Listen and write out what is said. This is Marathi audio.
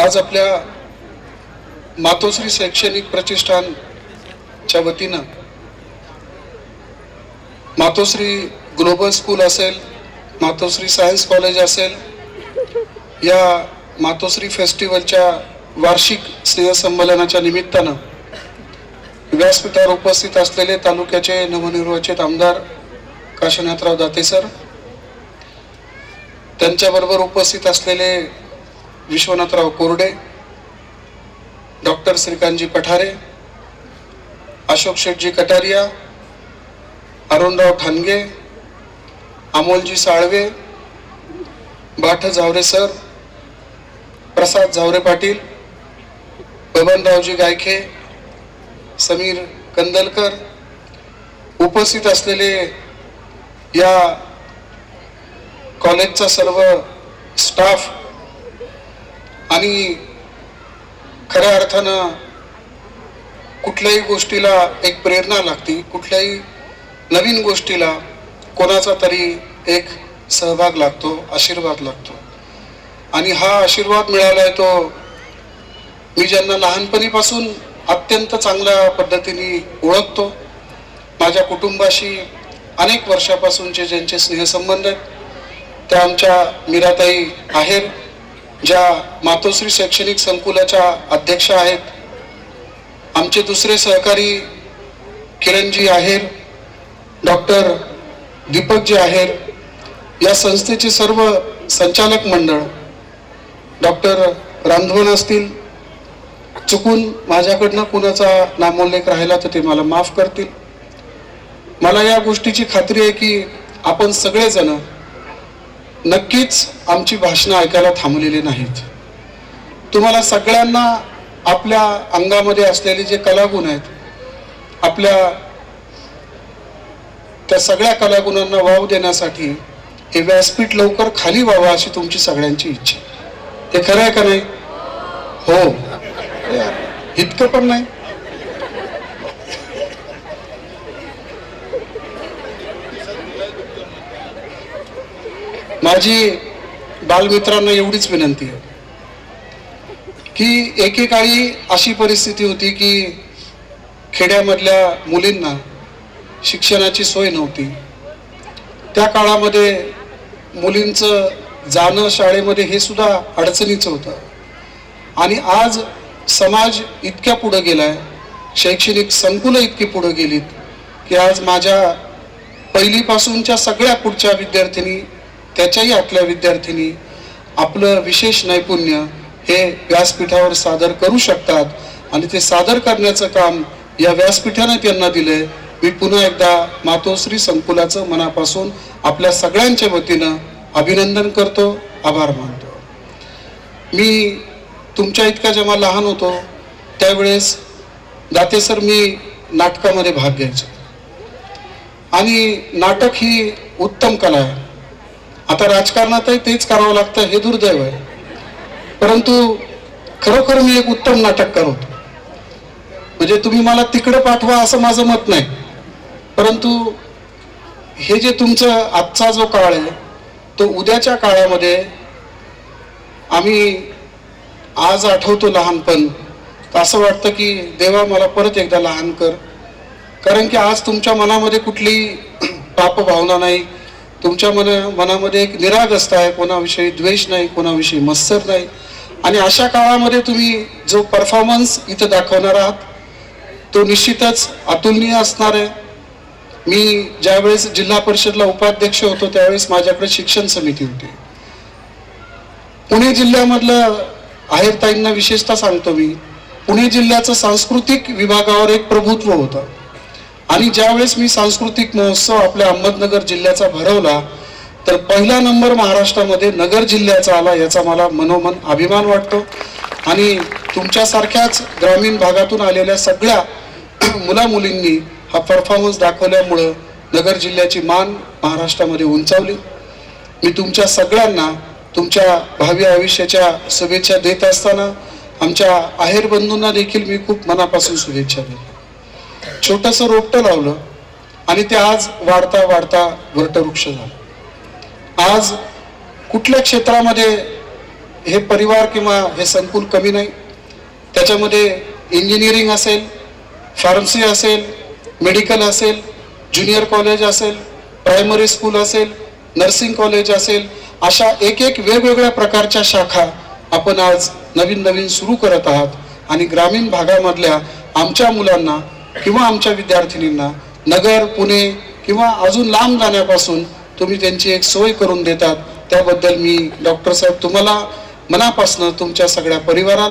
आज आपल्या मातोश्री शैक्षणिक प्रतिष्ठानच्या वतीनं मातोश्री ग्लोबल स्कूल असेल, मातोश्री सायन्स कॉलेज असेल, या मातोश्री फेस्टिवलच्या वार्षिक स्नेहसंमेलनाच्या निमित्तानं व्यासपीठावर उपस्थित असलेले तालुक्याचे नवनिर्वाचित आमदार काशीनाथराव दाते सर, त्यांच्याबरोबर उपस्थित असलेले विश्वनाथराव कोरडे, डॉक्टर श्रीकांतजी पठारे, अशोक शेठजी कटारिया, अरुणराव ठाणगे, अमोलजी साळवे, बाठ झावरे सर, प्रसाद झावरे पाटील, बबनरावजी गायखे, समीर कंदलकर, उपस्थित असलेले या कॉलेजचा सर्व स्टाफ आणि खऱ्या अर्थानं कुठल्याही गोष्टीला एक प्रेरणा लागते, कुठल्याही नवीन गोष्टीला कोणाचा तरी एक सहभाग लागतो, आशीर्वाद लागतो. आणि हा आशीर्वाद मिळालाय तो मी ज्यांना लहानपणीपासून अत्यंत चांगल्या पद्धतीने ओळखतो, माझ्या कुटुंबाशी अनेक वर्षापासूनचे ज्यांचे स्नेहसंबंध आहेत, त्या आमच्या मीराताई आहेर, ज्या मातोश्री शैक्षणिक संकुलाच्या अध्यक्ष आहेत, आमचे दुसरे सहकारी किरणजी आहेर, डॉक्टर दीपकजी आहेर, या संस्थेचे सर्व संचालक मंडळ, डॉक्टर रांधवन असतील, चुकून माझ्याकडनं कुणाचा नामोल्लेख राहिला तर ते मला माफ करतील. मला या गोष्टीची खात्री आहे की आपण सगळेजण नक्कीच आमची भाषणं ऐकायला थांबलेली नाहीत. तुम्हाला सगळ्यांना आपल्या अंगामध्ये असलेले जे कलागुण आहेत, आपल्या त्या सगळ्या कलागुणांना वाव देण्यासाठी हे व्यासपीठ लवकर खाली व्हावं अशी तुमची सगळ्यांची इच्छा. हे खरं आहे का नाही? हो, इतकं पण नाही. माझी बालमित्रांना एवढीच विनंती आहे की एकेकाळी अशी परिस्थिती होती की खेड्यामधल्या मुलींना शिक्षणाची सोय नव्हती. त्या काळामध्ये मुलींचं जाणं शाळेमध्ये हे सुद्धा अडचणीचं होतं. आणि आज समाज इतक्या पुढे गेलाय, शैक्षणिक संकुलं इतकी पुढे गेलीत की आज माझ्या पहिलीपासूनच्या सगळ्या पुढच्या विद्यार्थिनी, त्याच्याही आतल्या विद्यार्थिनी आपलं विशेष नैपुण्य हे व्यासपीठावर सादर करू शकतात. आणि ते सादर करण्याचं काम या व्यासपीठाने त्यांना दिलंय. मी पुन्हा एकदा मातोश्री संकुलाचं मनापासून आपल्या सगळ्यांच्या वतीनं अभिनंदन करतो, आभार मानतो. मी तुमच्या इतका जेव्हा लहान होतो त्यावेळेस दाते सर मी नाटकामध्ये भाग घ्यायचो. आणि नाटक ही उत्तम कला आहे. आता राजकारणातही तेच करावं लागतं हे दुर्दैव आहे, परंतु खरोखर मी एक उत्तम नाटककार होतो. म्हणजे तुम्ही मला तिकडे पाठवा असं माझं मत नाही, परंतु हे जे तुमचं आजचा जो काळ आहे तो उद्याच्या काळामध्ये आम्ही आज आठवतो लहानपण, तर असं वाटतं की देवा मला परत एकदा लहान कर. कारण की आज तुमच्या मनामध्ये कुठली पाप भावना नाही, तुमच्या मनामध्ये एक निरागसता आहे, कोणाविषयी द्वेष नाही, कोणाविषयी मत्सर नाही. आणि अशा काळामध्ये तुम्ही जो परफॉर्मन्स इथं दाखवणार आहात तो निश्चितच अतुलनीय असणार आहे. मी ज्यावेळेस जिल्हा परिषदला उपाध्यक्ष होतो त्यावेळेस माझ्याकडे शिक्षण समिती होती. पुणे जिल्ह्यामधलं आहेरताईंना विशेषतः सांगतो मी, पुणे जिल्ह्याचं सांस्कृतिक विभागावर एक प्रभुत्व होतं. आणि ज्यावेळेस मी सांस्कृतिक महोत्सव आपल्या अहमदनगर जिल्ह्याचा भरवला तर पहिला नंबर महाराष्ट्रामध्ये नगर जिल्ह्याचा आला, याचा मला मनोमन अभिमान वाटतो. आणि तुमच्यासारख्याच ग्रामीण भागातून आलेल्या सगळ्या मुला मुलींनी हा परफॉर्मन्स दाखवल्यामुळं नगर जिल्ह्याची मान महाराष्ट्रामध्ये उंचावली. मी तुमच्या सगळ्यांना तुमच्या भावी आयुष्याच्या शुभेच्छा देत असताना आमच्या आहेर बंधूंना देखील मी खूप मनापासून शुभेच्छा देतो. छोटंसं रोपटं लावलं आणि ते आज वाढता वाढता वटवृक्ष झालं. आज कुठल्या क्षेत्रामध्ये हे परिवार किंवा हे संकुल कमी नाही. त्याच्यामध्ये इंजिनिअरिंग असेल, फार्मसी असेल, मेडिकल असेल, ज्युनियर कॉलेज असेल, प्रायमरी स्कूल असेल, नर्सिंग कॉलेज असेल, अशा एक एक वेगवेगळ्या प्रकारच्या शाखा आपण आज नवीन नवीन सुरू करत आहात. आणि ग्रामीण भागामधल्या आमच्या मुलांना किंवा आमच्या विद्यार्थिनींना नगर, पुणे किंवा अजून लांब जाण्यापासून तुम्ही त्यांची एक सोय करून देतात. त्याबद्दल मी डॉक्टर साहेब तुम्हाला मनापासून तुमच्या सगळ्या परिवाराला